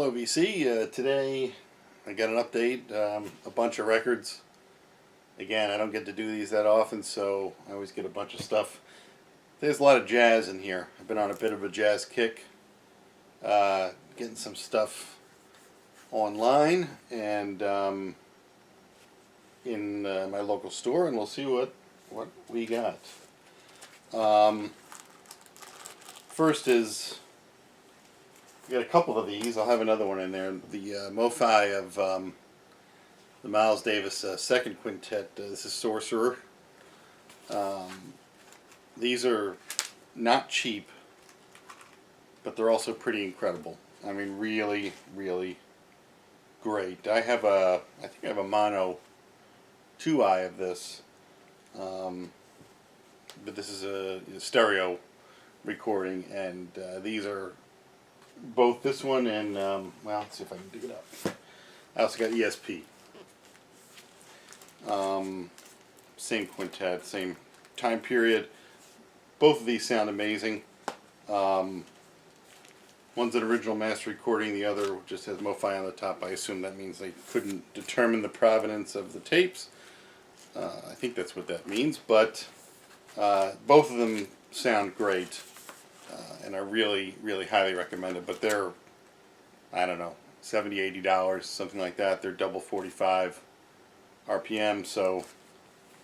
Hello, VC. Today I got an update, a bunch of records. Again, I don't get to do these that often, so I always get a bunch of stuff. There's a lot of jazz in here. I've been on a bit of a jazz kick, getting some stuff online and in my local store, and we'll see what we got. First is, we got a couple of these. I'll have another one in there. The MoFi of the Miles Davis second quintet. This is Sorcerer. These are not cheap, but they're also pretty incredible. I mean, really, really great. I think I have a mono 2-eye of this, but this is a stereo recording, and these are both this one and, well, let's see if I can dig it up. I also got ESP. Same quintet, same time period. Both of these sound amazing. One's an original master recording, the other just has MoFi on the top. I assume that means they couldn't determine the provenance of the tapes. I think that's what that means, but both of them sound great. And I really, really highly recommend it. But they're, I don't know, $70, $80, something like that. They're double 45 RPM, so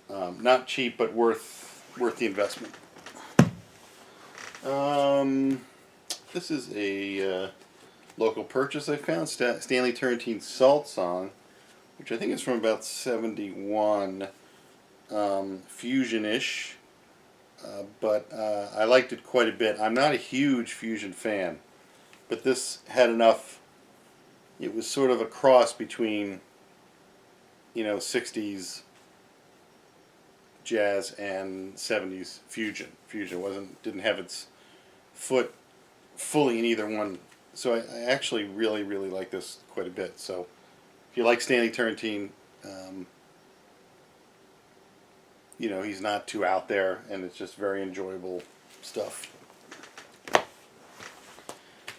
not cheap, but worth the investment. This is a local purchase I found. Stanley Turrentine's Salt Song, which I think is from about 71, fusion-ish. But I liked it quite a bit. I'm not a huge fusion fan, but this had enough. It was sort of a cross between, 60s jazz and 70s fusion. Fusion didn't have its foot fully in either one. So I actually really, really like this quite a bit. So if you like Stanley Turrentine, he's not too out there, and it's just very enjoyable stuff.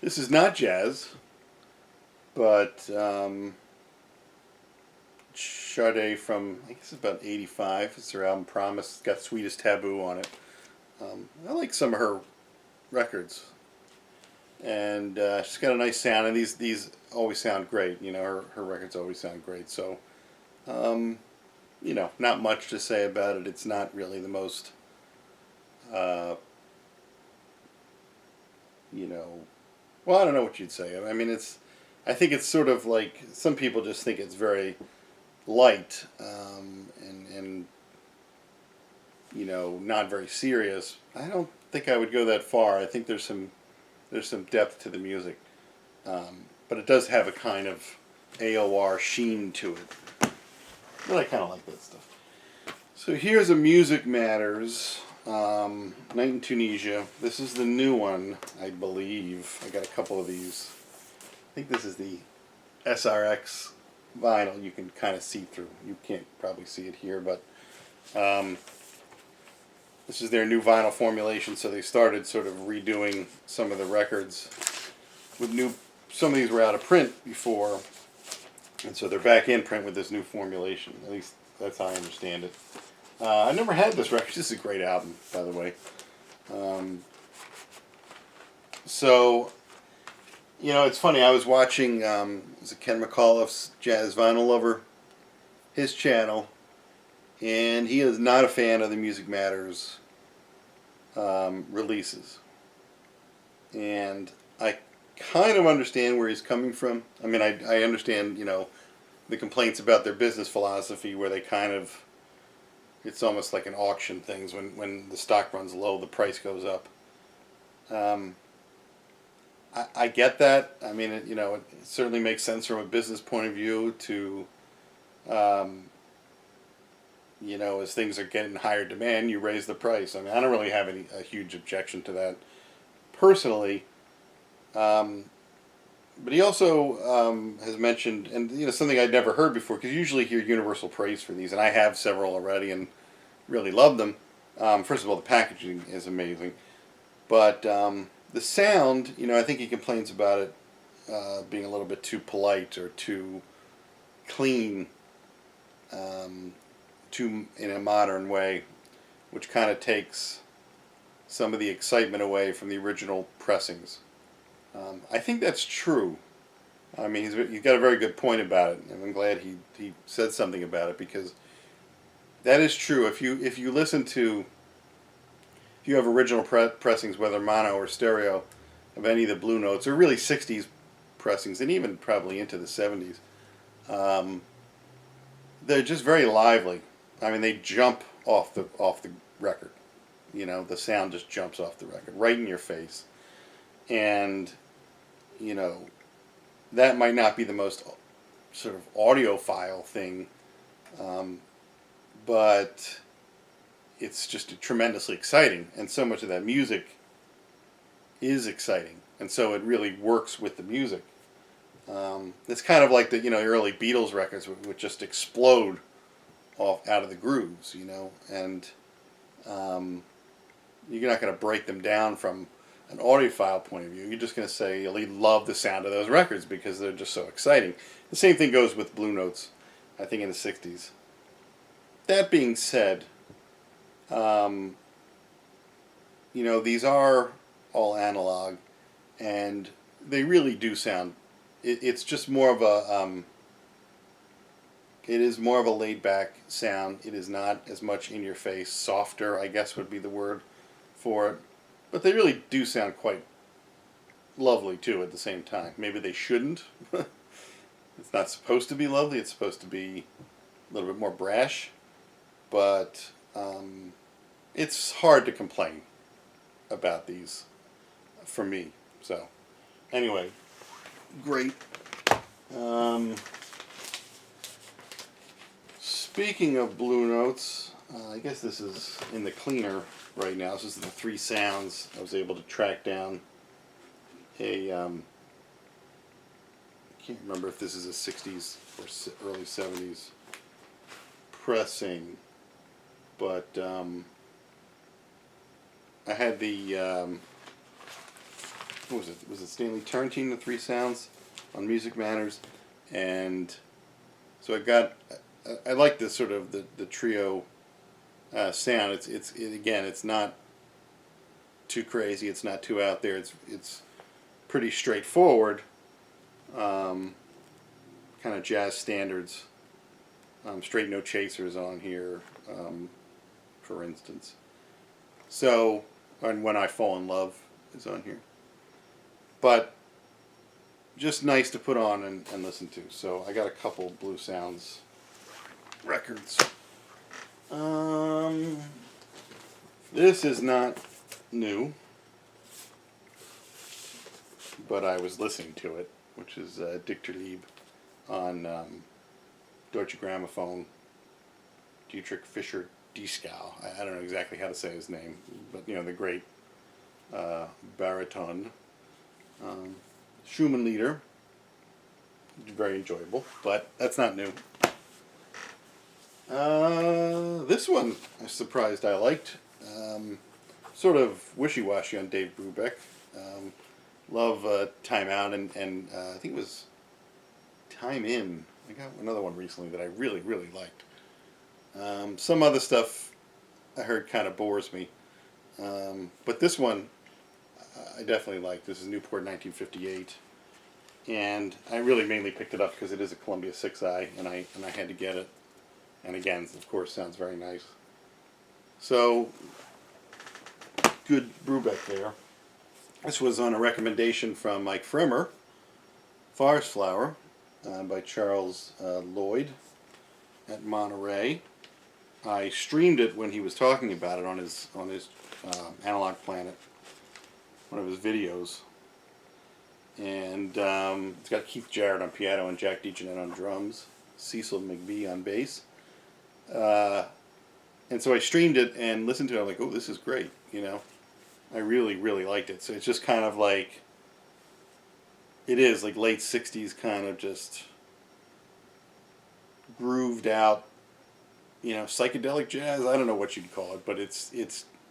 This is not jazz, but Sade from, I guess it's about 85. It's her album Promise. It's got Sweetest Taboo on it. I like some of her records. And she's got a nice sound, and these always sound great. Her records always sound great. So, not much to say about it. It's not really the most, well, I don't know what you'd say. I mean, I think it's sort of like, some people just think it's very light, and not very serious. I don't think I would go that far. I think there's some depth to the music, but it does have a kind of AOR sheen to it. But I kind of like that stuff. So here's a Music Matters, Night in Tunisia. This is the new one, I believe. I got a couple of these. I think this is the SRX vinyl. You can kind of see through. You can't probably see it here, but this is their new vinyl formulation. So they started sort of redoing some of the records with new. Some of these were out of print before, and so they're back in print with this new formulation. At least that's how I understand it. I never had this record. This is a great album, by the way. So, it's funny. I was watching is it Ken McAuliffe's Jazz Vinyl Lover, his channel, and he is not a fan of the Music Matters releases. And I kind of understand where he's coming from. I mean, I understand, the complaints about their business philosophy, where they kind of, it's almost like an auction things. When the stock runs low, the price goes up. I get that. I mean, it certainly makes sense from a business point of view to, as things are getting higher demand, you raise the price. I mean, I don't really have a huge objection to that personally. But he also has mentioned, and something I'd never heard before, because you usually hear universal praise for these, and I have several already and really love them. First of all, the packaging is amazing, but the sound, I think he complains about it being a little bit too polite or too clean, too in a modern way, which kind of takes some of the excitement away from the original pressings. I think that's true. I mean, he's got a very good point about it, and I'm glad he said something about it, because that is true. If you listen to, if you have original pressings, whether mono or stereo, of any of the Blue Notes, or really 60s pressings, and even probably into the 70s, they're just very lively. I mean, they jump off the record. You know, the sound just jumps off the record, right in your face. And, you know, that might not be the most sort of audiophile thing, but it's just tremendously exciting. And so much of that music is exciting. And so it really works with the music. It's kind of like the, you know, early Beatles records would just explode off out of the grooves, you know, and you're not going to break them down from an audiophile point of view. You're just going to say you love the sound of those records because they're just so exciting. The same thing goes with Blue Notes, I think, in the 60s. That being said, you know, these are all analog, and they really do sound, it's just more of a, it is more of a laid-back sound. It is not as much in your face. Softer, I guess, would be the word for it. But they really do sound quite lovely, too, at the same time. Maybe they shouldn't. It's not supposed to be lovely. It's supposed to be a little bit more brash. But it's hard to complain about these for me. So, anyway, great. Speaking of Blue Notes, I guess this is in the cleaner right now. This is the 3 sounds. I was able to track down a, I can't remember if this is a 60s or early 70s pressing, but I had the, what was it? Was it Stanley Turrentine, the 3 sounds on Music Matters? And so I like this sort of the trio sound. It's again, it's not too crazy. It's not too out there. It's pretty straightforward. Kind of jazz standards. Straight No Chasers on here, for instance. So, and When I Fall in Love is on here. But just nice to put on and listen to. So I got a couple Blue Sounds records. This is not new, but I was listening to it, which is Dieter Lieb on Deutsche Grammophon, Dietrich Fischer Dieskau. I don't know exactly how to say his name, but you know, the great baritone Schumann leader. Very enjoyable, but that's not new. This one I was surprised I liked. Sort of wishy-washy on Dave Brubeck. Love Time Out and I think it was Time In. I got another one recently that I really, really liked. Some other stuff I heard kind of bores me. But this one I definitely like. This is Newport 1958. And I really mainly picked it up because it is a Columbia 6i, and I had to get it. And again, of course, sounds very nice. So, good Brubeck there. This was on a recommendation from Mike Frimmer, Forest Flower, by Charles Lloyd at Monterey. I streamed it when he was talking about it on his Analog Planet, one of his videos. And it's got Keith Jarrett on piano and Jack DeJohnette on drums, Cecil McBee on bass. And so I streamed it and listened to it. I'm like, oh, this is great, you know. I really, really liked it. So it's just kind of like, it is like late 60s kind of just grooved out, you know, psychedelic jazz. I don't know what you'd call it, but it's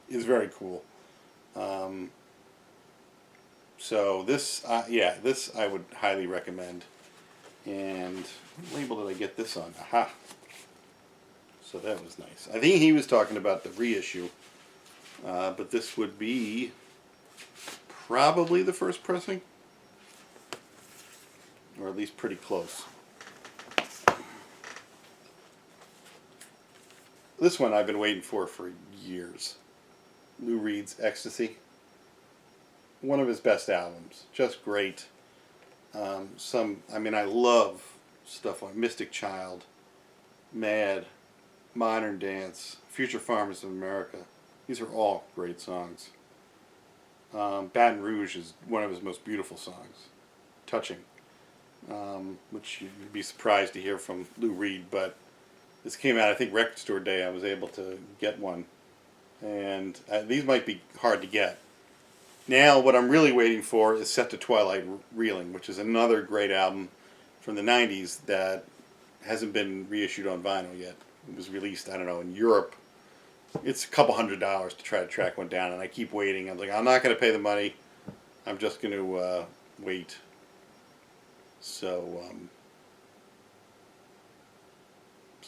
very cool. So this, this I would highly recommend. And what label did I get this on? Aha. So that was nice. I think he was talking about the reissue, but this would be probably the first pressing, or at least pretty close. This one I've been waiting for years. Lou Reed's Ecstasy. One of his best albums. Just great. I love stuff like Mystic Child, Mad, Modern Dance, Future Farmers of America. These are all great songs. Baton Rouge is one of his most beautiful songs. Touching. Which you'd be surprised to hear from Lou Reed, but this came out, I think, Record Store Day. I was able to get one. And these might be hard to get. Now, what I'm really waiting for is Set to Twilight Reeling, which is another great album from the 90s that hasn't been reissued on vinyl yet. It was released, I don't know, in Europe. It's a couple $100 to try to track one down, and I keep waiting. I'm like, I'm not going to pay the money. I'm just going to wait. So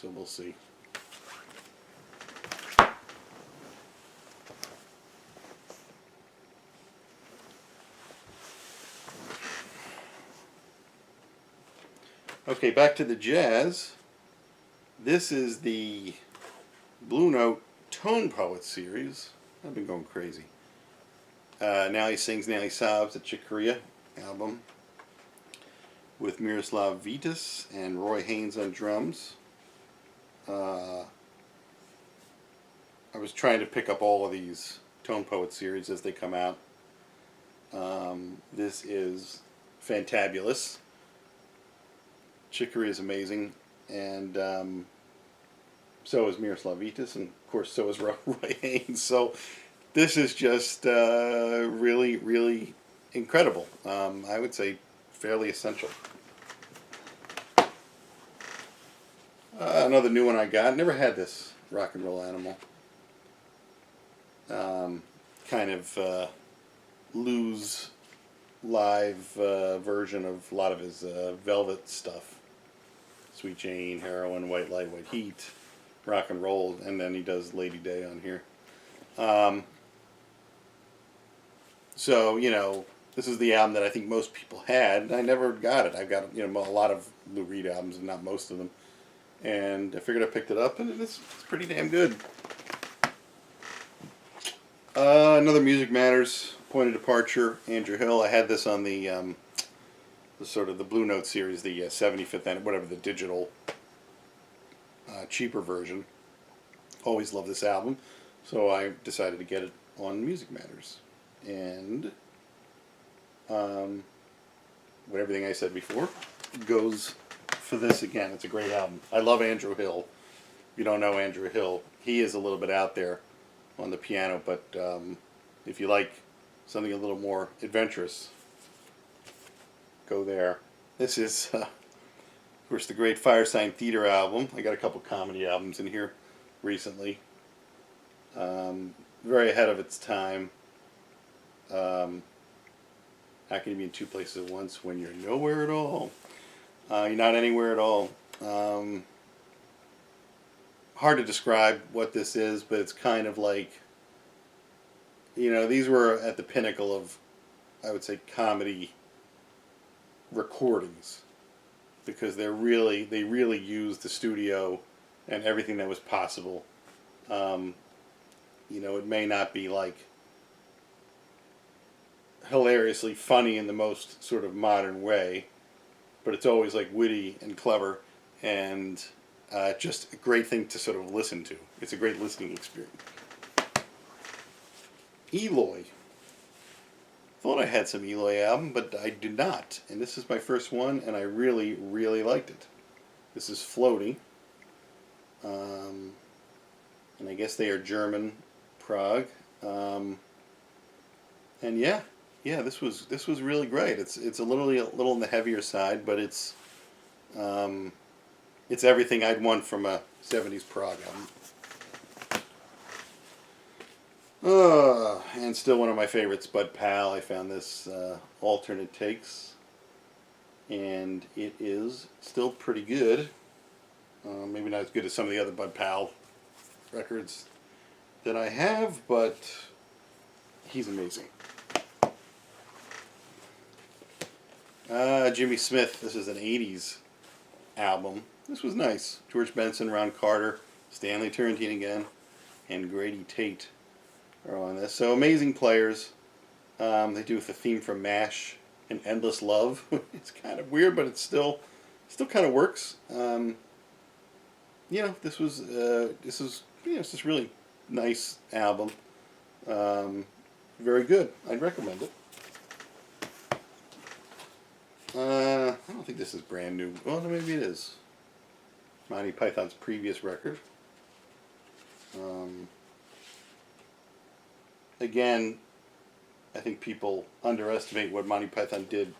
we'll see. Okay, back to the jazz. This is the Blue Note Tone Poets series. I've been going crazy. Now He Sings, Now He Sobs, the Chick Corea album with Miroslav Vitas and Roy Haynes on drums. I was trying to pick up all of these Tone Poet series as they come out. This is fantabulous. Chick Corea is amazing, and so is Miroslav Vitas, and of course so is Roy Haynes. So this is just really, really incredible. I would say fairly essential. Another new one I got. Never had this Rock and Roll Animal. Kind of Lou's live version of a lot of his Velvet stuff. Sweet Jane, Heroin, White Light, White Heat, Rock and Roll, and then he does Lady Day on here. So, this is the album that I think most people had. I never got it. I've got, a lot of Lou Reed albums, and not most of them. And I figured I picked it up, and it's pretty damn good. Another Music Matters Point of Departure, Andrew Hill. I had this on the sort of the Blue Note series, the 75th and whatever, the digital cheaper version. Always loved this album, so I decided to get it on Music Matters. And everything I said before goes for this again. It's a great album. I love Andrew Hill. If you don't know Andrew Hill, he is a little bit out there on the piano, but if you like something a little more adventurous, go there. This is, of course, the great Firesign Theater album. I got a couple comedy albums in here recently. Very ahead of its time. How can you be in two places at once when you're nowhere at all? You're not anywhere at all. Hard to describe what this is, but it's kind of like, these were at the pinnacle of, I would say, comedy recordings, because they really used the studio and everything that was possible. It may not be like hilariously funny in the most sort of modern way, but it's always like witty and clever, and just a great thing to sort of listen to. It's a great listening experience. Eloy. Thought I had some Eloy album, but I did not. And this is my first one, and I really, really liked it. This is Floating. And I guess they are German, Prague. And this was really great. It's a little on the heavier side, but it's everything I'd want from a 70s Prague album. And still one of my favorites, Bud Powell. I found this alternate takes, and it is still pretty good. Maybe not as good as some of the other Bud Powell records that I have, but he's amazing. Jimmy Smith. This is an '80s album. This was nice. George Benson, Ron Carter, Stanley Turrentine again, and Grady Tate are on this. So amazing players. They do the theme from MASH and Endless Love. It's kind of weird, but it still kind of works. This was it's just really nice album. Very good. I'd recommend it. I don't think this is brand new. Well, maybe it is. Monty Python's previous record. Again, I think people underestimate what Monty Python did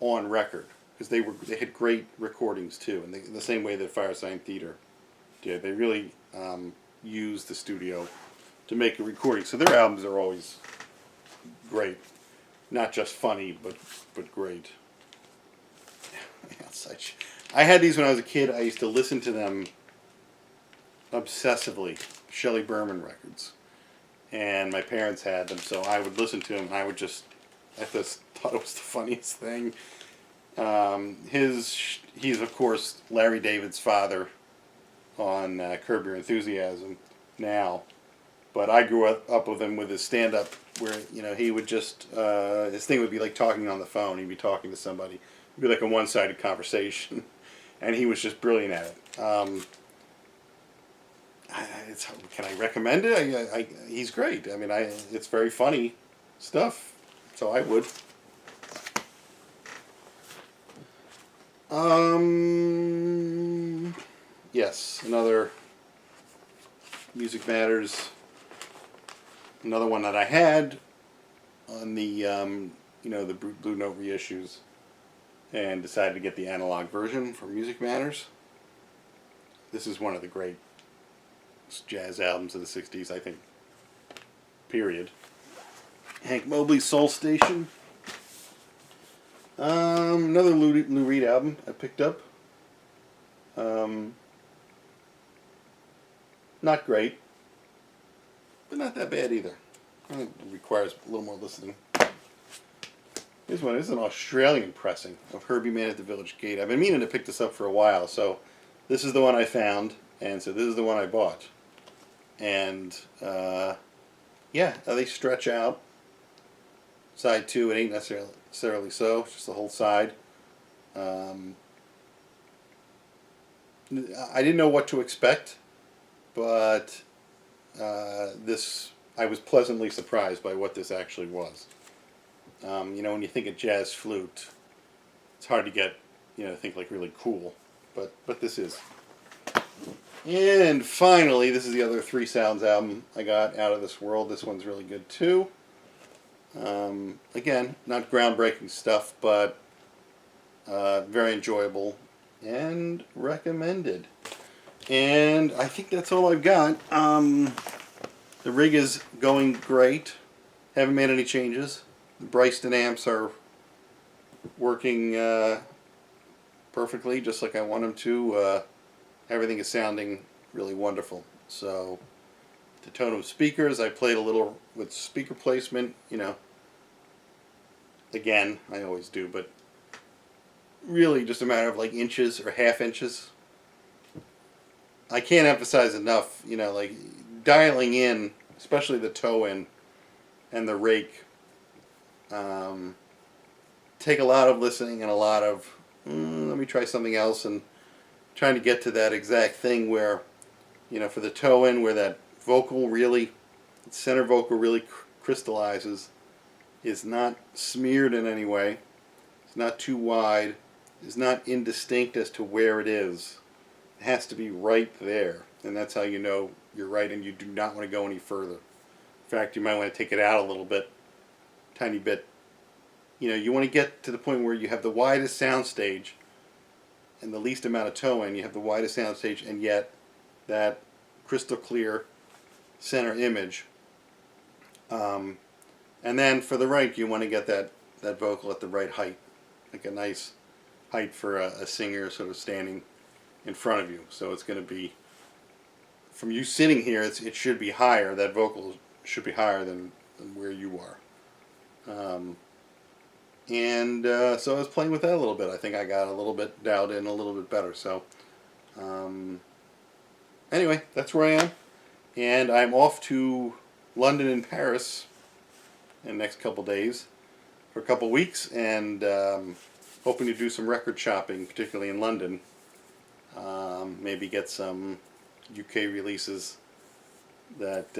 on record, because they had great recordings too, and the same way that Firesign Theatre did. They really used the studio to make a recording. So their albums are always great, not just funny, but great. I had these when I was a kid. I used to listen to them obsessively, Shelley Berman records, and my parents had them, so I would listen to them. And I just thought it was the funniest thing. He's of course Larry David's father on Curb Your Enthusiasm now, but I grew up with him with his stand-up, where he would just his thing would be like talking on the phone. He'd be talking to somebody. It'd be like a one-sided conversation, and he was just brilliant at it. Can I recommend it? He's great. I mean, it's very funny stuff, so I would. Yes, another Music Matters. Another one that I had on the the Blue Note reissues, and decided to get the analog version for Music Matters. This is one of the great jazz albums of the '60s, I think. Period. Hank Mobley's Soul Station. Another Lou Reed album I picked up. Not great, but not that bad either. I think it requires a little more listening. This one is an Australian pressing of Herbie Man at the Village Gate. I've been meaning to pick this up for a while, so this is the one I found, and so this is the one I bought. And they stretch out. Side 2, it ain't necessarily so. It's just the whole side. I didn't know what to expect, but I was pleasantly surprised by what this actually was. When you think of jazz flute, it's hard to get, think like really cool, but this is. And finally, this is the other Three Sounds album I got, Out of This World. This one's really good too. Again, not groundbreaking stuff, but very enjoyable and recommended. And I think that's all I've got. The rig is going great. Haven't made any changes. The Bryston amps are working perfectly, just like I want them to. Everything is sounding really wonderful. So, the tone of speakers, I played a little with speaker placement, Again, I always do, but really just a matter of like inches or half inches. I can't emphasize enough, like dialing in, especially the toe in and the rake, take a lot of listening and a lot of, let me try something else, and trying to get to that exact thing where, for the toe in, where that vocal really, center vocal really crystallizes, is not smeared in any way, it's not too wide, is not indistinct as to where it is. It has to be right there, and that's how you know you're right, and you do not want to go any further. In fact, you might want to take it out a little bit, tiny bit. You want to get to the point where you have the widest sound stage and the least amount of toe in. You have the widest sound stage, and yet that crystal clear center image And then for the rank, you want to get that vocal at the right height, like a nice height for a singer sort of standing in front of you. So it's going to be, from you sitting here, it should be higher. That vocal should be higher than where you are. So I was playing with that a little bit. I think I got a little bit dialed in a little bit better. So anyway, that's where I am. And I'm off to London and Paris in the next couple days for a couple weeks, and hoping to do some record shopping, particularly in London. Maybe get some UK releases that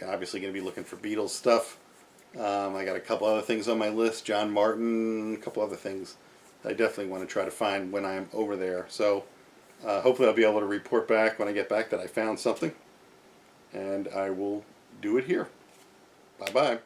obviously going to be looking for Beatles stuff. I got a couple other things on my list, John Martin, a couple other things I definitely want to try to find when I'm over there. So hopefully I'll be able to report back when I get back that I found something, and I will do it here. Bye-bye.